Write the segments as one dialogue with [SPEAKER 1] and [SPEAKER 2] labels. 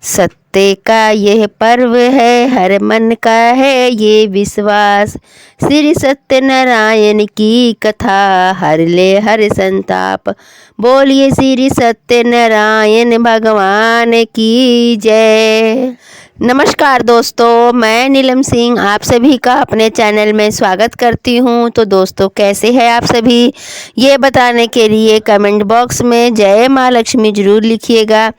[SPEAKER 1] सत्य का यह पर्व है, हर मन का है ये विश्वास। श्री सत्यनारायण की कथा, हर ले हर संताप। बोलिए श्री सत्यनारायण भगवान की जय। नमस्कार दोस्तों, मैं नीलम सिंह आप सभी का अपने चैनल में स्वागत करती हूं। तो दोस्तों, कैसे हैं आप सभी, ये बताने के लिए कमेंट बॉक्स में जय माँ लक्ष्मी जरूर लिखिएगा।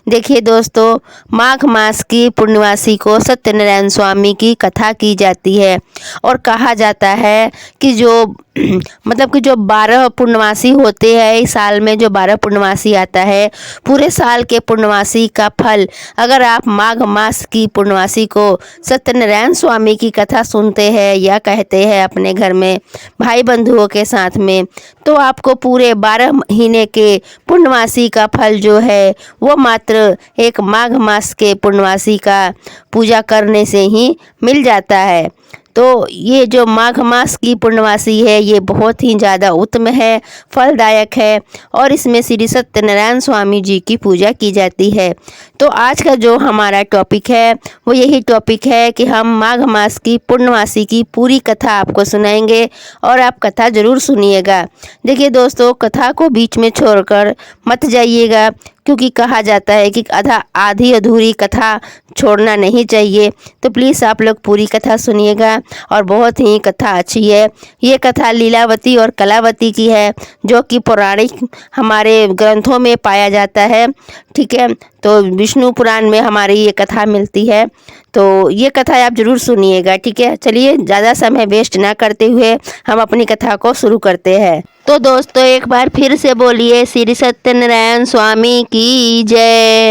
[SPEAKER 1] देखिए दोस्तों, माघ मास की पूर्णिमासी को सत्यनारायण स्वामी की कथा की जाती है और कहा जाता है कि जो जो 12 पूर्णमासी होते हैं, इस साल में जो 12 पूर्णमासी आता है, पूरे साल के पूर्णमासी का फल अगर आप माघ मास की पूर्णमासी को सत्यनारायण स्वामी की कथा सुनते हैं या कहते हैं अपने घर में भाई बंधुओं के साथ में, तो आपको पूरे 12 महीने के पूर्णमासी का फल जो है वो मात्र एक माघ मास के पूर्णमासी का पूजा करने से ही मिल जाता है। तो ये जो माघ मास की पूर्णमासी है, ये बहुत ही ज़्यादा उत्तम है, फलदायक है और इसमें श्री सत्यनारायण स्वामी जी की पूजा की जाती है। तो आज का जो हमारा टॉपिक है वो यही टॉपिक है कि हम माघ मास की पूर्णमासी की पूरी कथा आपको सुनाएंगे और आप कथा ज़रूर सुनिएगा। देखिए दोस्तों, कथा को बीच में छोड़कर मत जाइएगा, क्योंकि कहा जाता है कि आधी अधूरी कथा छोड़ना नहीं चाहिए। तो प्लीज़ आप लोग पूरी कथा सुनिएगा और बहुत ही कथा अच्छी है। ये कथा लीलावती और कलावती की है, जो कि पौराणिक हमारे ग्रंथों में पाया जाता है। ठीक है, तो विष्णु पुराण में हमारी ये कथा मिलती है। तो ये कथा आप जरूर सुनिएगा। ठीक है, चलिए ज़्यादा समय वेस्ट ना करते हुए हम अपनी कथा को शुरू करते हैं। तो दोस्तों, एक बार फिर से बोलिए श्री सत्यनारायण स्वामी की जय।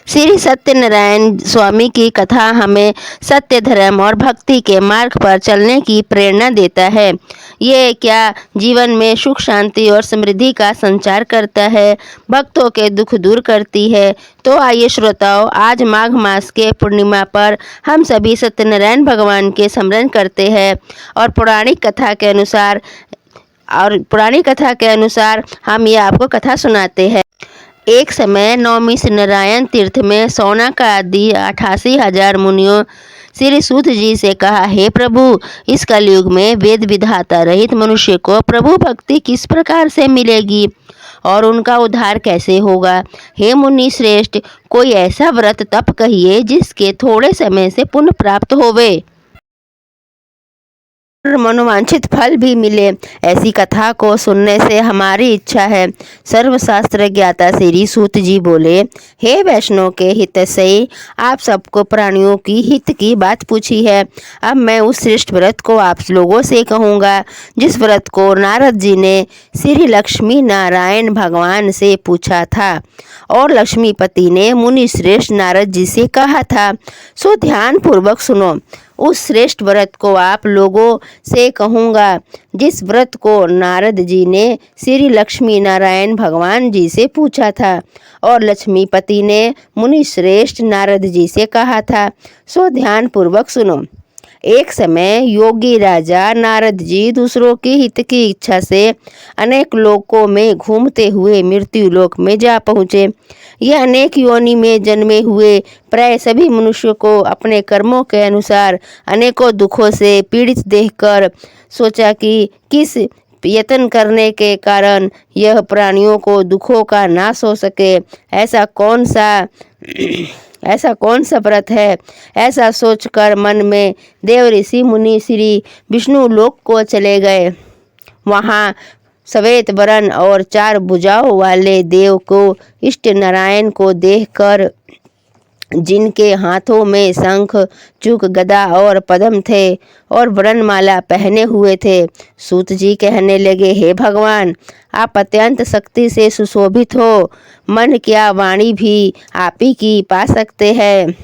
[SPEAKER 1] श्री सत्यनारायण स्वामी की कथा हमें सत्य, धर्म और भक्ति के मार्ग पर चलने की प्रेरणा देता है। ये क्या जीवन में सुख, शांति और समृद्धि का संचार करता है, भक्तों के दुख दूर करती है। तो आइए श्रोताओं, आज माघ मास के पूर्णिमा पर हम सभी सत्यनारायण भगवान के स्मरण करते हैं और पौराणिक कथा के अनुसार हम ये आपको कथा सुनाते हैं। एक समय नवमी नारायण तीर्थ में सौनक आदि 88,000 मुनियों श्री सूत जी से कहा, हे प्रभु, इस कलयुग में वेद विधाता रहित मनुष्य को प्रभु भक्ति किस प्रकार से मिलेगी और उनका उद्धार कैसे होगा। हे मुनि श्रेष्ठ, कोई ऐसा व्रत तप कहिए जिसके थोड़े समय से पुण्य प्राप्त होवे मनोवांछित फल भी मिले। ऐसी कथा को सुनने से हमारी इच्छा है। सर्वशास्त्र ज्ञाता श्री सूत जी बोले, हे वैष्णव के हित से आप सबको प्राणियों की हित की बात पूछी है। अब मैं उस श्रेष्ठ व्रत को आप लोगों से कहूँगा जिस व्रत को नारद जी ने श्री लक्ष्मी नारायण भगवान से पूछा था और लक्ष्मीपति ने मुनि श्रेष्ठ नारद जी से कहा था। सो ध्यान पूर्वक सुनो। उस श्रेष्ठ व्रत को आप लोगों से कहूँगा जिस व्रत को नारद जी ने श्री लक्ष्मी नारायण भगवान जी से पूछा था और लक्ष्मीपति ने मुनि श्रेष्ठ नारद जी से कहा था। सो ध्यान पूर्वक सुनो। एक समय योगी राजा नारद जी दूसरों के हित की इच्छा से अनेक लोकों में घूमते हुए मृत्यु लोक में जा पहुँचे। यह अनेक योनि में जन्मे हुए प्राय सभी मनुष्यों को अपने कर्मों के अनुसार अनेकों दुखों से पीड़ित देखकर सोचा कि किस यत्न करने के कारण यह प्राणियों को दुखों का नाश हो सके। ऐसा कौन सा व्रत है। ऐसा सोचकर मन में देव ऋषि मुनि श्री विष्णु लोक को चले गए। वहाँ श्वेत वर्ण और 4 भुजाओं वाले देव को इष्ट नारायण को देखकर, जिनके हाथों में शंख, चूक, गदा और पद्म थे और वरनमाला पहने हुए थे, सूत जी कहने लगे, हे भगवान, आप अत्यंत शक्ति से सुशोभित हो। मन क्या वाणी भी आप ही की पा सकते हैं।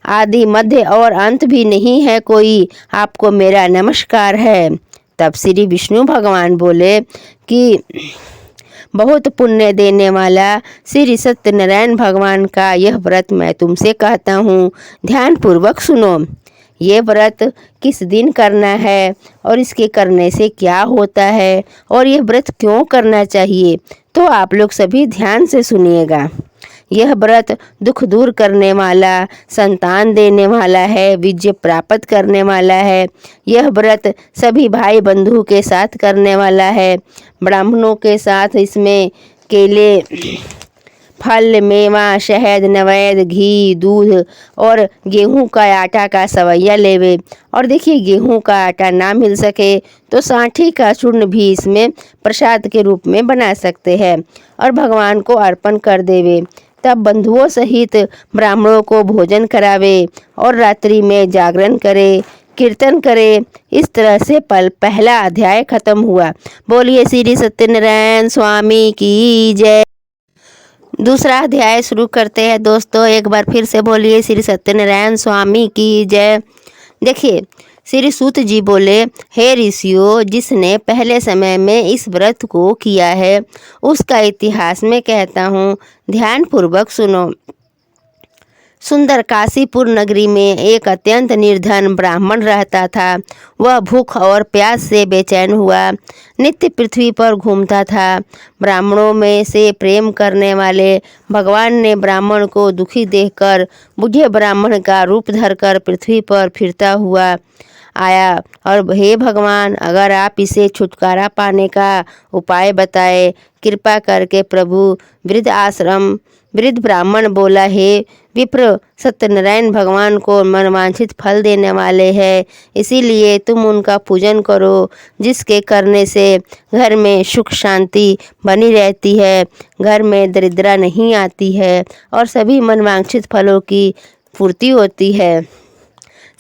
[SPEAKER 1] आदि, मध्य और अंत भी नहीं है कोई। आपको मेरा नमस्कार है। तब श्री विष्णु भगवान बोले कि बहुत पुण्य देने वाला श्री सत्यनारायण भगवान का यह व्रत मैं तुमसे कहता हूँ, ध्यान पूर्वक सुनो। ये व्रत किस दिन करना है और इसके करने से क्या होता है और यह व्रत क्यों करना चाहिए, तो आप लोग सभी ध्यान से सुनिएगा। यह व्रत दुख दूर करने वाला, संतान देने वाला है, विजय प्राप्त करने वाला है। यह व्रत सभी भाई बंधु के साथ करने वाला है। ब्राह्मणों के साथ इसमें केले, फल, मेवा, शहद, नवेद, घी, दूध और गेहूं का आटा का सवैया लेवे। और देखिए, गेहूं का आटा ना मिल सके तो सांठी का चूर्ण भी इसमें प्रसाद के रूप में बना सकते हैं और भगवान को अर्पण कर देवे। तब बंधुओं सहित ब्राह्मणों को भोजन करावे और रात्रि में जागरण करे, कीर्तन करे। इस तरह से पहला अध्याय खत्म हुआ। बोलिए श्री सत्यनारायण स्वामी की जय। दूसरा अध्याय शुरू करते हैं दोस्तों। एक बार फिर से बोलिए श्री सत्यनारायण स्वामी की जय। देखिए, श्री सूत जी बोले, हे ऋषियों, जिसने पहले समय में इस व्रत को किया है उसका इतिहास मैं कहता हूँ, ध्यान पूर्वक सुनो। सुंदर काशीपुर नगरी में एक अत्यंत निर्धन ब्राह्मण रहता था। वह भूख और प्यास से बेचैन हुआ नित्य पृथ्वी पर घूमता था। ब्राह्मणों में से प्रेम करने वाले भगवान ने ब्राह्मण को दुखी देखकर बूढ़े ब्राह्मण का रूप धरकर पृथ्वी पर फिरता हुआ आया और हे भगवान, अगर आप इसे छुटकारा पाने का उपाय बताए कृपा करके प्रभु। वृद्ध ब्राह्मण बोला, हे विप्र, सत्यनारायण भगवान को मनवांछित फल देने वाले हैं, इसीलिए तुम उनका पूजन करो, जिसके करने से घर में सुख शांति बनी रहती है, घर में दरिद्रता नहीं आती है और सभी मनवांछित फलों की पूर्ति होती है।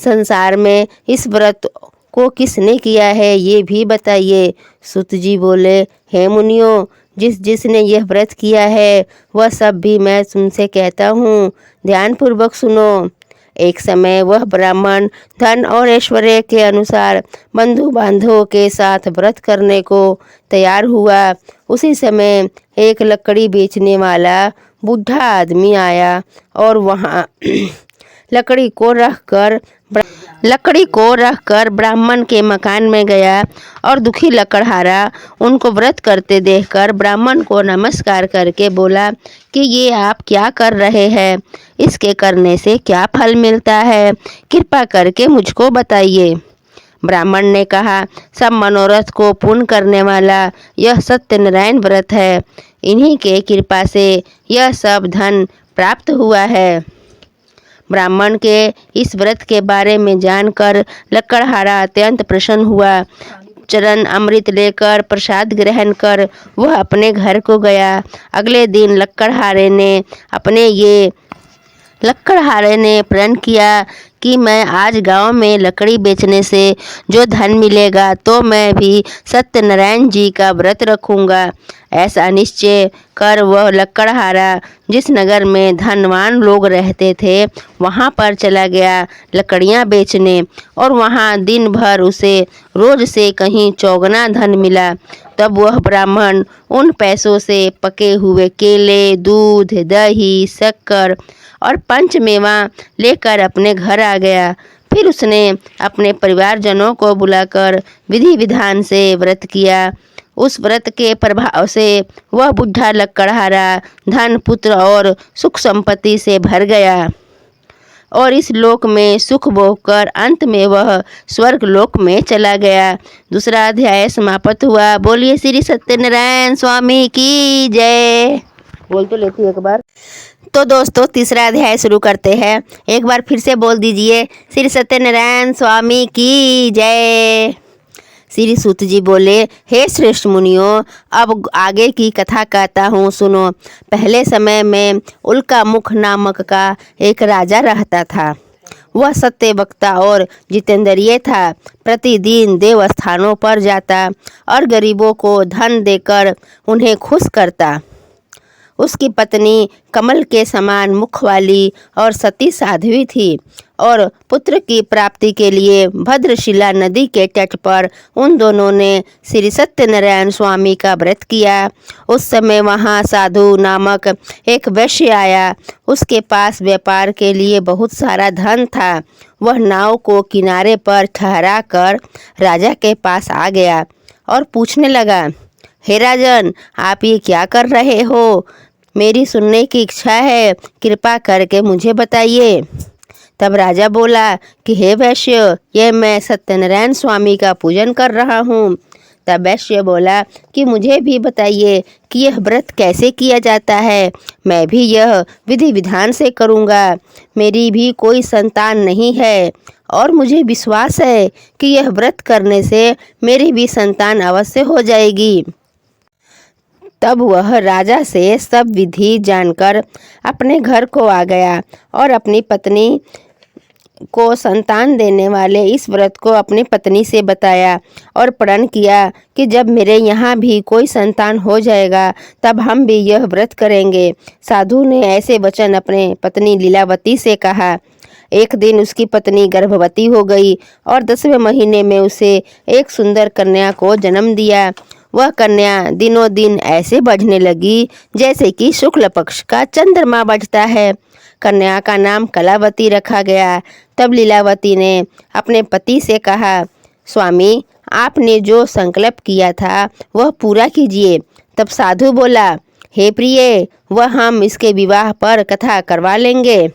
[SPEAKER 1] संसार में इस व्रत को किसने किया है ये भी बताइए। सूत जी बोले, हे मुनियों, जिसने यह व्रत किया है वह सब भी मैं तुमसे कहता हूँ, ध्यान पूर्वक सुनो। एक समय वह ब्राह्मण धन और ऐश्वर्य के अनुसार बंधु बांधवों के साथ व्रत करने को तैयार हुआ। उसी समय एक लकड़ी बेचने वाला बूढ़ा आदमी आया और वहाँ लकड़ी को रखकर ब्राह्मण के मकान में गया और दुखी लकड़हारा उनको व्रत करते देखकर ब्राह्मण को नमस्कार करके बोला कि ये आप क्या कर रहे हैं, इसके करने से क्या फल मिलता है, कृपा करके मुझको बताइए। ब्राह्मण ने कहा, सब मनोरथ को पूर्ण करने वाला यह सत्यनारायण व्रत है, इन्हीं के कृपा से यह सब धन प्राप्त हुआ है। ब्राह्मण के इस व्रत के बारे में जानकर लकड़हारा अत्यंत प्रसन्न हुआ। चरण अमृत लेकर प्रसाद ग्रहण कर वह अपने घर को गया। अगले दिन लकड़हारे ने प्रण किया कि मैं आज गांव में लकड़ी बेचने से जो धन मिलेगा तो मैं भी सत्यनारायण जी का व्रत रखूंगा। ऐसा निश्चय कर वह लकड़हारा जिस नगर में धनवान लोग रहते थे वहां पर चला गया लकड़ियां बेचने, और वहां दिन भर उसे रोज से कहीं चौगुना धन मिला। तब वह ब्राह्मण उन पैसों से पके हुए केले, दूध, दही, शक्कर और पंचमेवा लेकर अपने घर आ गया। फिर उसने अपने परिवारजनों को बुलाकर विधि विधान से व्रत किया। उस व्रत के प्रभाव से वह बूढ़ा लकड़हारा धन, पुत्र और सुख संपत्ति से भर गया और इस लोक में सुख भोग कर अंत में वह स्वर्ग लोक में चला गया। दूसरा अध्याय समाप्त हुआ। बोलिए श्री सत्यनारायण स्वामी की जय। बोल तो लेती एक बार। तो दोस्तों, तीसरा अध्याय शुरू करते हैं। एक बार फिर से बोल दीजिए, श्री सत्यनारायण स्वामी की जय। श्री सूत जी बोले, हे श्रेष्ठ मुनियों, अब आगे की कथा कहता हूँ, सुनो। पहले समय में उल्का मुख नामक का एक राजा रहता था। वह सत्य वक्ता और जितेंद्रिय था। प्रतिदिन देव स्थानों पर जाता और गरीबों को धन देकर उन्हें खुश करता। उसकी पत्नी कमल के समान मुख वाली और सती साध्वी थी और पुत्र की प्राप्ति के लिए भद्रशिला नदी के तट पर उन दोनों ने श्री सत्यनारायण स्वामी का व्रत किया। उस समय वहाँ साधु नामक एक वैश्य आया। उसके पास व्यापार के लिए बहुत सारा धन था। वह नाव को किनारे पर ठहरा कर राजा के पास आ गया और पूछने लगा, हे राजन, आप ये क्या कर रहे हो? मेरी सुनने की इच्छा है, कृपा करके मुझे बताइए। तब राजा बोला कि हे वैश्य, यह मैं सत्यनारायण स्वामी का पूजन कर रहा हूँ। तब वैश्य बोला कि मुझे भी बताइए कि यह व्रत कैसे किया जाता है, मैं भी यह विधि विधान से करूँगा। मेरी भी कोई संतान नहीं है और मुझे विश्वास है कि यह व्रत करने से मेरी भी संतान अवश्य हो जाएगी। तब वह राजा से सब विधि जानकर अपने घर को आ गया और अपनी पत्नी को संतान देने वाले इस व्रत को अपनी पत्नी से बताया और प्रण किया कि जब मेरे यहाँ भी कोई संतान हो जाएगा तब हम भी यह व्रत करेंगे। साधु ने ऐसे वचन अपने पत्नी लीलावती से कहा। एक दिन उसकी पत्नी गर्भवती हो गई और 10वें महीने में उसे एक सुंदर कन्या को जन्म दिया। वह कन्या दिनों दिन ऐसे बढ़ने लगी जैसे कि शुक्ल पक्ष का चंद्रमा बढ़ता है। कन्या का नाम कलावती रखा गया। तब लीलावती ने अपने पति से कहा, स्वामी, आपने जो संकल्प किया था वह पूरा कीजिए। तब साधु बोला, हे प्रिय, वह हम इसके विवाह पर कथा करवा लेंगे।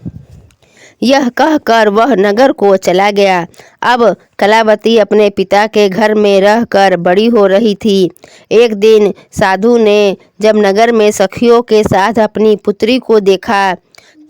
[SPEAKER 1] यह कहकर वह नगर को चला गया। अब कलावती अपने पिता के घर में रहकर बड़ी हो रही थी। एक दिन साधु ने जब नगर में सखियों के साथ अपनी पुत्री को देखा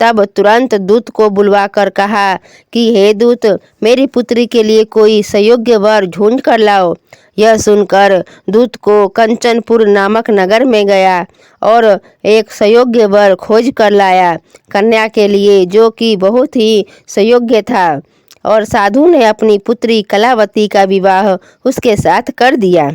[SPEAKER 1] तब तुरंत दूत को बुलवाकर कहा कि हे दूत, मेरी पुत्री के लिए कोई सुयोग्य वर ढूंढ कर लाओ। यह सुनकर दूत को कंचनपुर नामक नगर में गया और एक सुयोग्य वर खोज कर लाया कन्या के लिए, जो कि बहुत ही सुयोग्य था। और साधु ने अपनी पुत्री कलावती का विवाह उसके साथ कर दिया।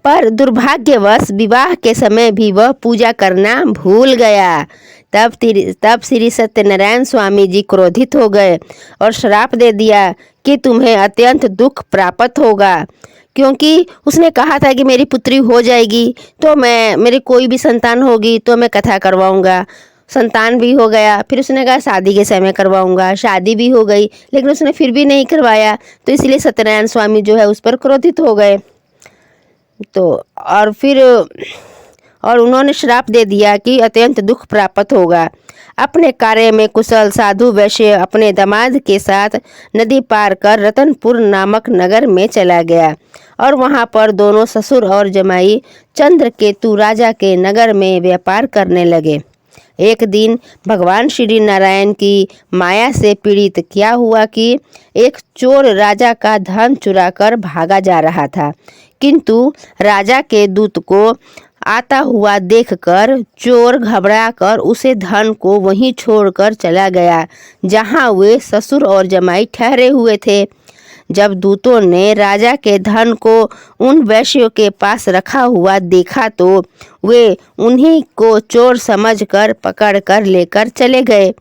[SPEAKER 1] पर दुर्भाग्यवश विवाह के समय भी वह पूजा करना भूल गया। तब श्री सत्यनारायण स्वामी जी क्रोधित हो गए और श्राप दे दिया कि तुम्हें अत्यंत दुख प्राप्त होगा, क्योंकि उसने कहा था कि मेरी पुत्री हो जाएगी तो मेरी कोई भी संतान होगी तो मैं कथा करवाऊंगा। संतान भी हो गया, फिर उसने कहा शादी के समय करवाऊंगा, शादी भी हो गई, लेकिन उसने फिर भी नहीं करवाया। तो इसलिए सत्यनारायण स्वामी जो है उस पर क्रोधित हो गए। तो और उन्होंने श्राप दे दिया कि अत्यंत दुख प्राप्त होगा। अपने कार्य में कुशल साधु वैश्य अपने दामाद के साथ नदी पार कर रतनपुर नामक नगर में चला गया और वहां पर दोनों ससुर और जमाई चंद्रकेतु राजा के नगर में व्यापार करने लगे। एक दिन भगवान श्री नारायण की माया से पीड़ित क्या हुआ कि एक चोर राजा का धन चुराकर भागा जा रहा था, किंतु राजा के दूत को आता हुआ देखकर चोर घबराकर उसे धन को वहीं छोड़कर चला गया जहां वे ससुर और जमाई ठहरे हुए थे। जब दूतों ने राजा के धन को उन वैश्यों के पास रखा हुआ देखा तो वे उन्हीं को चोर समझकर पकड़कर लेकर चले गए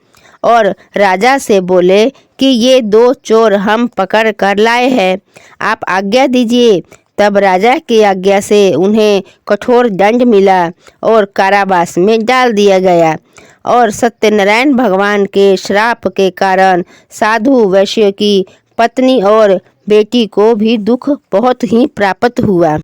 [SPEAKER 1] और राजा से बोले कि ये 2 चोर हम पकड़ कर लाए हैं, आप आज्ञा दीजिए। तब राजा की आज्ञा से उन्हें कठोर दंड मिला और कारावास में डाल दिया गया। और सत्यनारायण भगवान के श्राप के कारण साधु वैश्य की पत्नी और बेटी को भी दुख बहुत ही प्राप्त हुआ।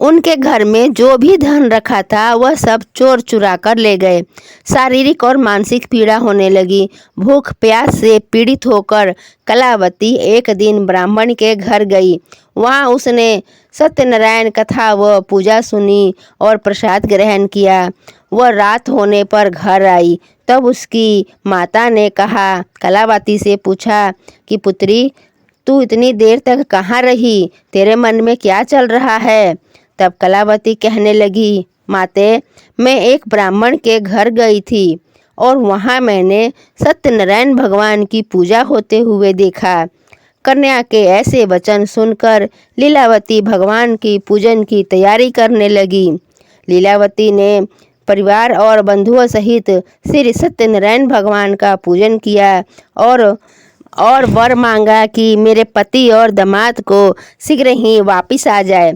[SPEAKER 1] उनके घर में जो भी धन रखा था वह सब चोर चुरा कर ले गए। शारीरिक और मानसिक पीड़ा होने लगी। भूख प्यास से पीड़ित होकर कलावती एक दिन ब्राह्मण के घर गई। वहां उसने सत्यनारायण कथा व पूजा सुनी और प्रसाद ग्रहण किया। वह रात होने पर घर आई। तब उसकी माता ने कलावती से पूछा कि पुत्री, तू इतनी देर तक कहाँ रही, तेरे मन में क्या चल रहा है? तब कलावती कहने लगी, माते, मैं एक ब्राह्मण के घर गई थी और वहाँ मैंने सत्यनारायण भगवान की पूजा होते हुए देखा। कन्या के ऐसे वचन सुनकर लीलावती भगवान की पूजन की तैयारी करने लगी। लीलावती ने परिवार और बंधुओं सहित श्री सत्यनारायण भगवान का पूजन किया और वर मांगा कि मेरे पति और दामाद को शीघ्र ही वापस आ जाए,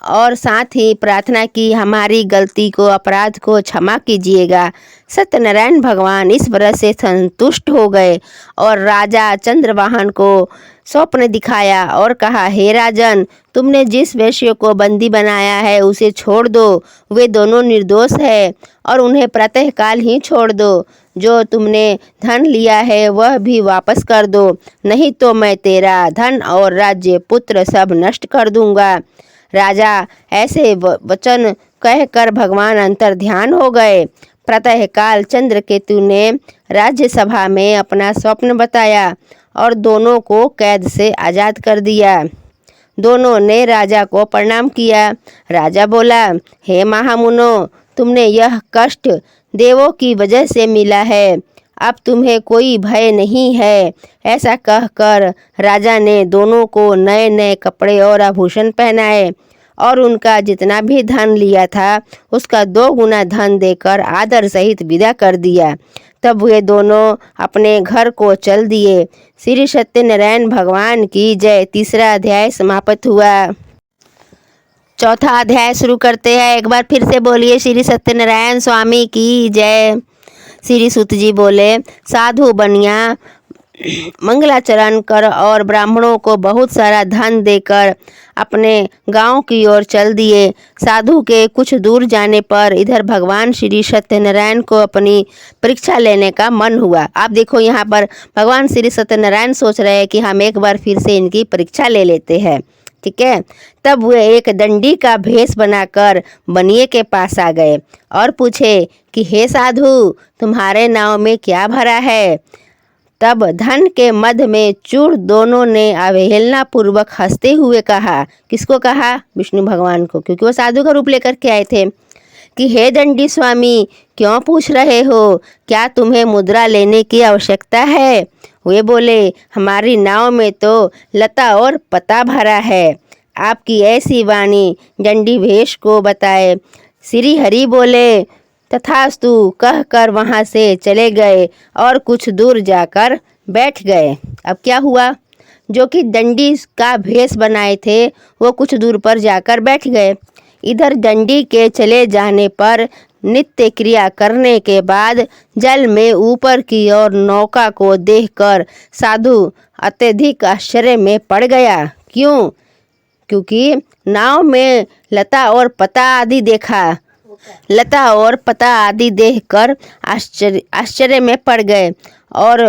[SPEAKER 1] और साथ ही प्रार्थना की हमारी गलती को, अपराध को क्षमा कीजिएगा। सत्यनारायण भगवान इस व्रत से संतुष्ट हो गए और राजा चंद्रवाहन को स्वप्न दिखाया और कहा, हे राजन, तुमने जिस वेश्या को बंदी बनाया है उसे छोड़ दो। वे दोनों निर्दोष है और उन्हें प्रातःकाल ही छोड़ दो। जो तुमने धन लिया है वह भी वापस कर दो, नहीं तो मैं तेरा धन और राज्य पुत्र सब नष्ट कर दूंगा। राजा ऐसे वचन कहकर भगवान अंतर ध्यान हो गए। प्रातःकाल चंद्रकेतु ने राज्यसभा में अपना स्वप्न बताया और दोनों को कैद से आज़ाद कर दिया। दोनों ने राजा को प्रणाम किया। राजा बोला, हे महामुनो, तुमने यह कष्ट देवों की वजह से मिला है, अब तुम्हें कोई भय नहीं है। ऐसा कहकर राजा ने दोनों को नए नए कपड़े और आभूषण पहनाए और उनका जितना भी धन लिया था उसका 2 गुना धन देकर आदर सहित विदा कर दिया। तब वे दोनों अपने घर को चल दिए। श्री सत्यनारायण भगवान की जय। 3रा अध्याय समाप्त हुआ। 4था अध्याय शुरू करते हैं। एक बार फिर से बोलिए, श्री सत्यनारायण स्वामी की जय। श्री सूत जी बोले, साधु बनिया मंगलाचरण कर और ब्राह्मणों को बहुत सारा धन देकर अपने गांव की ओर चल दिए। साधु के कुछ दूर जाने पर इधर भगवान श्री सत्यनारायण को अपनी परीक्षा लेने का मन हुआ। आप देखो यहाँ पर भगवान श्री सत्यनारायण सोच रहे हैं कि हम एक बार फिर से इनकी परीक्षा ले लेते हैं, ठीक है। तब वे एक दंडी का भेष बनाकर बनिए के पास आ गए और पूछे कि हे साधु, तुम्हारे नाव में क्या भरा है। तब धन के मध्य में चूर दोनों ने अवहेलना पूर्वक हंसते हुए कहा। किसको कहा? विष्णु भगवान को, क्योंकि वो साधु का रूप लेकर के आए थे। कि हे दंडी स्वामी, क्यों पूछ रहे हो? क्या तुम्हें मुद्रा लेने की आवश्यकता है? वे बोले, हमारी नाव में तो लता और पता भरा है। आपकी ऐसी वाणी दंडी भेष को बताए। श्री हरि बोले, तथास्तु कहकर वहाँ से चले गए और कुछ दूर जाकर बैठ गए। अब क्या हुआ? जो कि दंडी का भेष बनाए थे वो कुछ दूर पर जाकर बैठ गए। इधर दंडी के चले जाने पर नित्य क्रिया करने के बाद जल में ऊपर की ओर नौका को देखकर साधु अत्यधिक आश्चर्य में पड़ गया। क्यों? क्योंकि नाव में लता और पता आदि देखा। लता और पता आदि देखकर आश्चर्य में पड़ गए और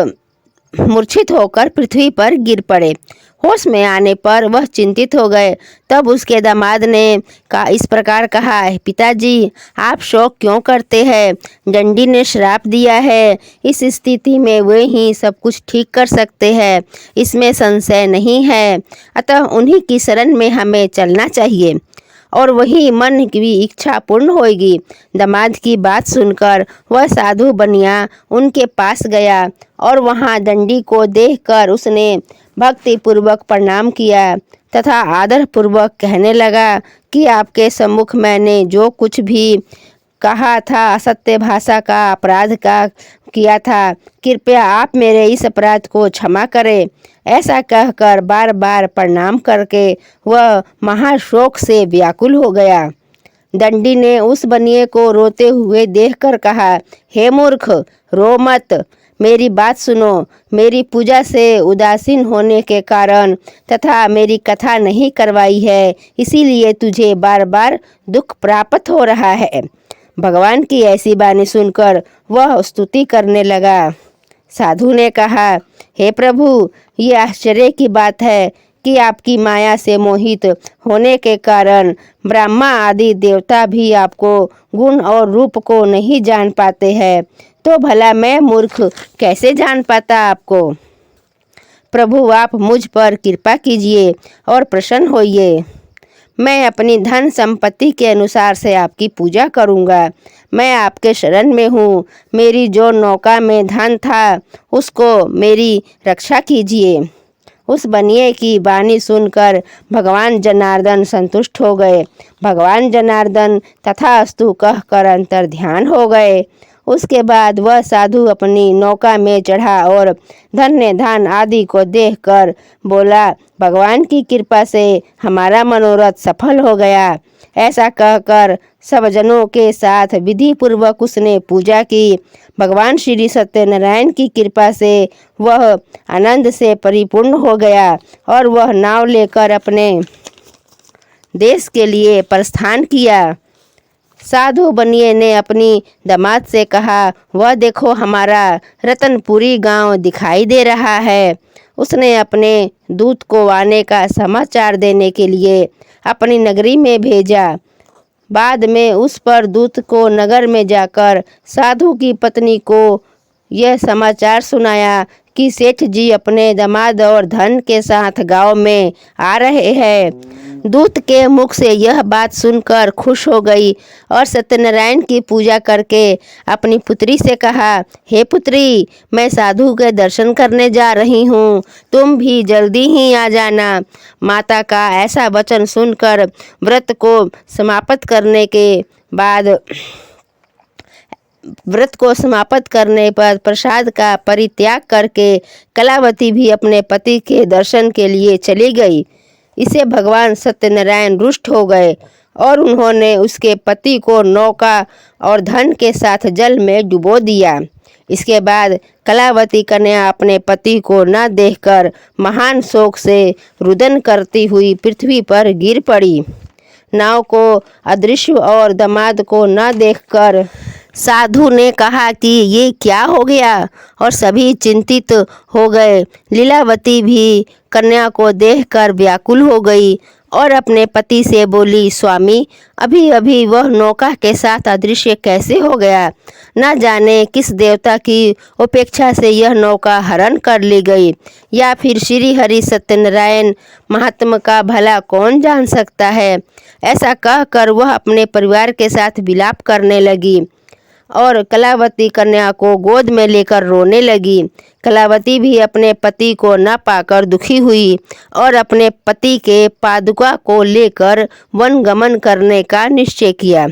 [SPEAKER 1] मूर्छित होकर पृथ्वी पर गिर पड़े। होश में आने पर वह चिंतित हो गए। तब उसके दामाद ने इस प्रकार कहा, पिताजी, आप शोक क्यों करते हैं? दंडी ने श्राप दिया है। इस स्थिति में वे ही सब कुछ ठीक कर सकते हैं, इसमें संशय नहीं है। अतः उन्हीं की शरण में हमें चलना चाहिए और वही मन की इच्छा पूर्ण होगी। दामाद की बात सुनकर वह साधु बनिया उनके पास गया और वहाँ दंडी को देखकर उसने भक्ति पूर्वक प्रणाम किया तथा आदर पूर्वक कहने लगा कि आपके सम्मुख मैंने जो कुछ भी कहा था, असत्य भाषा का अपराध का किया था, कृपया आप मेरे इस अपराध को क्षमा करें। ऐसा कहकर बार बार प्रणाम करके वह महाशोक से व्याकुल हो गया। दंडी ने उस बनिए को रोते हुए देखकर कहा, हे मूर्ख, रो मत, मेरी बात सुनो। मेरी पूजा से उदासीन होने के कारण तथा मेरी कथा नहीं करवाई है, इसीलिए तुझे बार बार दुख प्राप्त हो रहा है। भगवान की ऐसी वाणी सुनकर वह स्तुति करने लगा। साधु ने कहा, हे प्रभु, ये आश्चर्य की बात है कि आपकी माया से मोहित होने के कारण ब्रह्मा आदि देवता भी आपको गुण और रूप को नहीं जान पाते हैं, तो भला मैं मूर्ख कैसे जान पाता आपको? प्रभु, आप मुझ पर कृपा कीजिए और प्रसन्न होइए। मैं अपनी धन संपत्ति के अनुसार से आपकी पूजा करूंगा। मैं आपके शरण में हूँ। मेरी जो नौका में धन था उसको मेरी रक्षा कीजिए। उस बनिए की वाणी सुनकर भगवान जनार्दन संतुष्ट हो गए। भगवान जनार्दन तथास्तु कहकर अंतर ध्यान हो गए। उसके बाद वह साधु अपनी नौका में चढ़ा और धन्य धान आदि को देखकर बोला, भगवान की कृपा से हमारा मनोरथ सफल हो गया। ऐसा कहकर सब जनों के साथ विधि पूर्वक उसने पूजा की। भगवान श्री सत्यनारायण की कृपा से वह आनंद से परिपूर्ण हो गया और वह नाव लेकर अपने देश के लिए प्रस्थान किया। साधु बनिए ने अपनी दामाद से कहा, वह देखो हमारा रतनपुरी गांव दिखाई दे रहा है। उसने अपने दूत को आने का समाचार देने के लिए अपनी नगरी में भेजा। बाद में उस पर दूत को नगर में जाकर साधु की पत्नी को यह समाचार सुनाया कि सेठ जी अपने दामाद और धन के साथ गांव में आ रहे हैं। दूत के मुख से यह बात सुनकर खुश हो गई और सत्यनारायण की पूजा करके अपनी पुत्री से कहा, हे पुत्री, मैं साधु के दर्शन करने जा रही हूँ, तुम भी जल्दी ही आ जाना। माता का ऐसा वचन सुनकर व्रत को समाप्त करने पर प्रसाद का परित्याग करके कलावती भी अपने पति के दर्शन के लिए चली गई। इसे भगवान सत्यनारायण रुष्ट हो गए और उन्होंने उसके पति को नौका और धन के साथ जल में डुबो दिया। इसके बाद कलावती कन्या अपने पति को न देखकर महान शोक से रुदन करती हुई पृथ्वी पर गिर पड़ी। नाव को अदृश्य और दामाद को न देखकर साधु ने कहा कि ये क्या हो गया, और सभी चिंतित हो गए। लीलावती भी कन्या को देखकर व्याकुल हो गई और अपने पति से बोली, स्वामी, अभी अभी वह नौका के साथ अदृश्य कैसे हो गया? न जाने किस देवता की उपेक्षा से यह नौका हरण कर ली गई, या फिर श्री हरि सत्यनारायण महात्मा का भला कौन जान सकता है। ऐसा कहकर वह अपने परिवार के साथ विलाप करने लगी और कलावती कन्या को गोद में लेकर रोने लगी। कलावती भी अपने पति को न पाकर दुखी हुई और अपने पति के पादुका को लेकर वन गमन करने का निश्चय किया।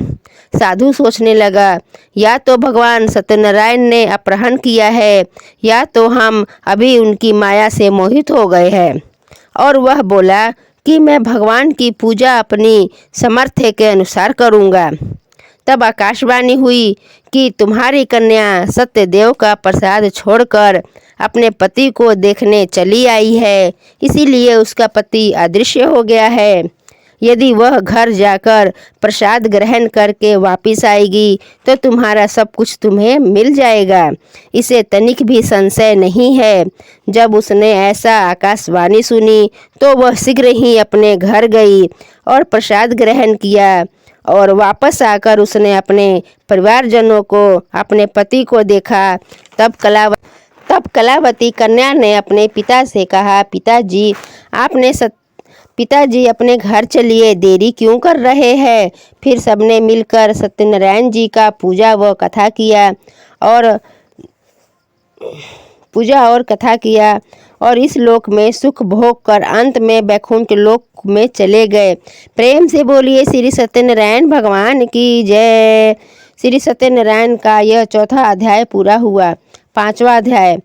[SPEAKER 1] साधु सोचने लगा, या तो भगवान सत्यनारायण ने अपहरण किया है, या तो हम अभी उनकी माया से मोहित हो गए हैं। और वह बोला कि मैं भगवान की पूजा अपनी सामर्थ्य के अनुसार करूँगा। तब आकाशवाणी हुई कि तुम्हारी कन्या सत्यदेव का प्रसाद छोड़कर अपने पति को देखने चली आई है, इसीलिए उसका पति अदृश्य हो गया है। यदि वह घर जाकर प्रसाद ग्रहण करके वापस आएगी तो तुम्हारा सब कुछ तुम्हें मिल जाएगा, इसे तनिक भी संशय नहीं है। जब उसने ऐसा आकाशवाणी सुनी तो वह शीघ्र ही अपने घर गई और प्रसाद ग्रहण किया, और वापस आकर उसने अपने परिवारजनों को, अपने पति को देखा। तब कलावती कन्या ने अपने पिता से कहा, पिताजी अपने घर चलिए, देरी क्यों कर रहे हैं। फिर सबने मिलकर सत्यनारायण जी का पूजा और कथा किया और इस लोक में सुख भोग कर अंत में वैकुंठ लोक में चले गए। प्रेम से बोलिए श्री सत्यनारायण भगवान की जय। श्री सत्यनारायण का यह चौथा अध्याय पूरा हुआ। 5वां अध्याय।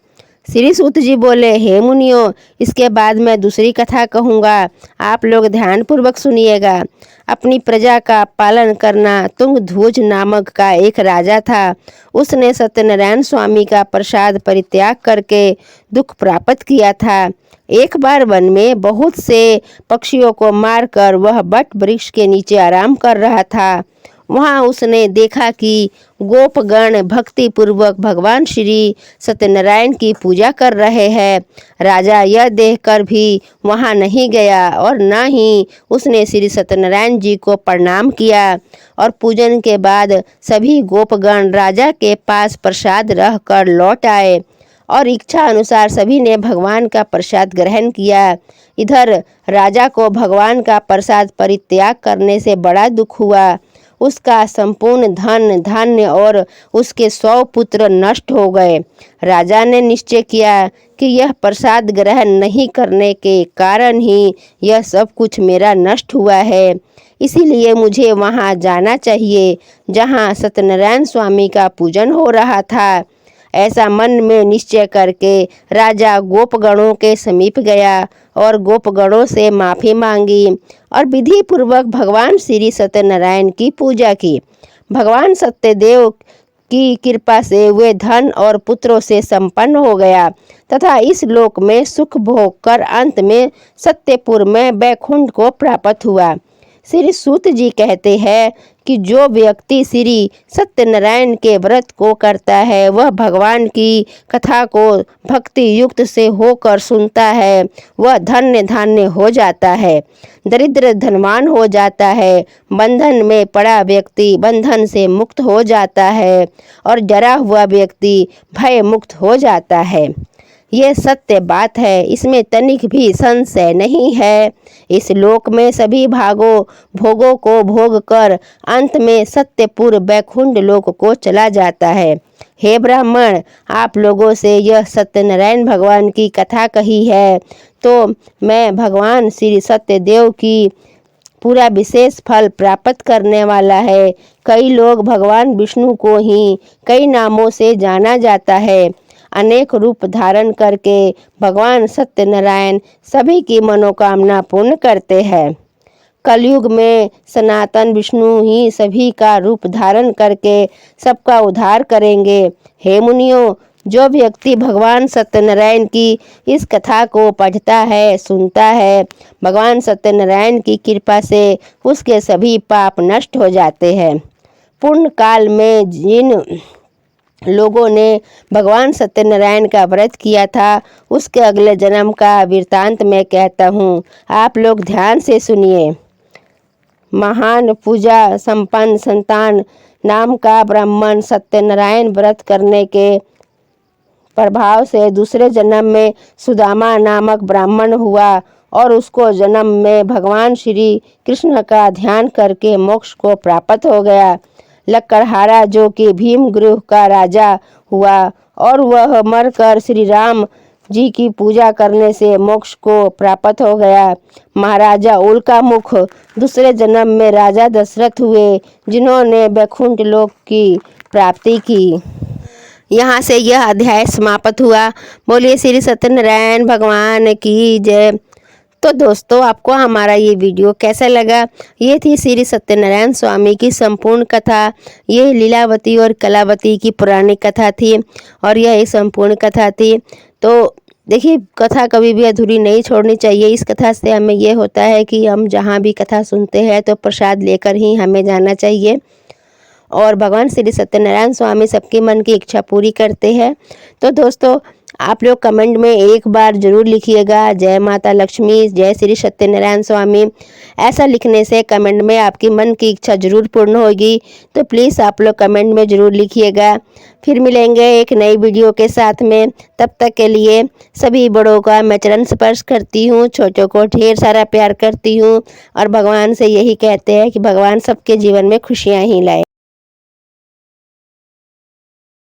[SPEAKER 1] श्री सूत जी बोले, हे मुनियों, इसके बाद मैं दूसरी कथा कहूँगा, आप लोग ध्यानपूर्वक सुनिएगा। अपनी प्रजा का पालन करना तुंगध्वज नामक का एक राजा था। उसने सत्यनारायण स्वामी का प्रसाद परित्याग करके दुख प्राप्त किया था। एक बार वन में बहुत से पक्षियों को मारकर वह बट वृक्ष के नीचे आराम कर रहा था। वहाँ उसने देखा कि गोपगण भक्ति पूर्वक भगवान श्री सत्यनारायण की पूजा कर रहे हैं। राजा यह देखकर भी वहाँ नहीं गया और न ही उसने श्री सत्यनारायण जी को प्रणाम किया, और पूजन के बाद सभी गोपगण राजा के पास प्रसाद रह कर लौट आए और इच्छा अनुसार सभी ने भगवान का प्रसाद ग्रहण किया। इधर राजा को भगवान का प्रसाद परित्याग करने से बड़ा दुख हुआ। उसका संपूर्ण धन धान्य और उसके 100 पुत्र नष्ट हो गए। राजा ने निश्चय किया कि यह प्रसाद ग्रहण नहीं करने के कारण ही यह सब कुछ मेरा नष्ट हुआ है, इसीलिए मुझे वहाँ जाना चाहिए जहाँ सत्यनारायण स्वामी का पूजन हो रहा था। ऐसा मन में निश्चय करके राजा गोपगणों के समीप गया और गोपगणों से माफ़ी मांगी और विधि पूर्वक भगवान श्री सत्यनारायण की पूजा की। भगवान सत्यदेव की कृपा से वे धन और पुत्रों से संपन्न हो गया तथा इस लोक में सुख भोग कर अंत में सत्यपुर में वैकुंठ को प्राप्त हुआ। श्री सूत जी कहते हैं कि जो व्यक्ति श्री सत्यनारायण के व्रत को करता है वह भगवान की कथा को भक्ति युक्त से होकर सुनता है, वह धन्य धान्य हो जाता है, दरिद्र धनवान हो जाता है, बंधन में पड़ा व्यक्ति बंधन से मुक्त हो जाता है और डरा हुआ व्यक्ति भय मुक्त हो जाता है। ये सत्य बात है, इसमें तनिक भी संशय नहीं है। इस लोक में सभी भोगों को भोग कर अंत में सत्यपुर वैकुंठ लोक को चला जाता है। हे ब्राह्मण, आप लोगों से यह सत्यनारायण भगवान की कथा कही है तो मैं भगवान श्री सत्यदेव की पूरा विशेष फल प्राप्त करने वाला है। कई लोग भगवान विष्णु को ही कई नामों से जाना जाता है। अनेक रूप धारण करके भगवान सत्यनारायण सभी की मनोकामना पूर्ण करते हैं। कलयुग में सनातन विष्णु ही सभी का रूप धारण करके सबका उद्धार करेंगे। हे मुनियों, जो व्यक्ति भगवान सत्यनारायण की इस कथा को पढ़ता है, सुनता है, भगवान सत्यनारायण की कृपा से उसके सभी पाप नष्ट हो जाते हैं। पूर्ण काल में जिन लोगों ने भगवान सत्यनारायण का व्रत किया था उसके अगले जन्म का वृतांत मैं कहता हूँ, आप लोग ध्यान से सुनिए। महान पूजा संपन्न संतान नाम का ब्राह्मण सत्यनारायण व्रत करने के प्रभाव से दूसरे जन्म में सुदामा नामक ब्राह्मण हुआ और उसको जन्म में भगवान श्री कृष्ण का ध्यान करके मोक्ष को प्राप्त हो गया। लक्कड़हारा जो कि भीमगृह का राजा हुआ और वह मरकर श्री राम जी की पूजा करने से मोक्ष को प्राप्त हो गया। महाराजा उल्कामुख दूसरे जन्म में राजा दशरथ हुए जिन्होंने वैकुंठ लोक की प्राप्ति की। यहाँ से यह अध्याय समाप्त हुआ। बोलिए श्री सत्यनारायण भगवान की जय। तो दोस्तों, आपको हमारा ये वीडियो कैसा लगा? ये थी श्री सत्यनारायण स्वामी की संपूर्ण कथा। ये लीलावती और कलावती की पुरानी कथा थी और यह एक संपूर्ण कथा थी। तो देखिए, कथा कभी भी अधूरी नहीं छोड़नी चाहिए। इस कथा से हमें ये होता है कि हम जहाँ भी कथा सुनते हैं तो प्रसाद लेकर ही हमें जाना चाहिए और भगवान श्री सत्यनारायण स्वामी सबके मन की इच्छा पूरी करते हैं। तो दोस्तों, आप लोग कमेंट में एक बार ज़रूर लिखिएगा, जय माता लक्ष्मी, जय श्री सत्यनारायण स्वामी। ऐसा लिखने से कमेंट में आपकी मन की इच्छा जरूर पूर्ण होगी। तो प्लीज़ आप लोग कमेंट में ज़रूर लिखिएगा। फिर मिलेंगे एक नई वीडियो के साथ में। तब तक के लिए सभी बड़ों का मैं चरण स्पर्श करती हूँ, छोटों को ढेर सारा प्यार करती हूँ और भगवान से यही कहते हैं कि भगवान सबके जीवन में खुशियाँ ही लाए।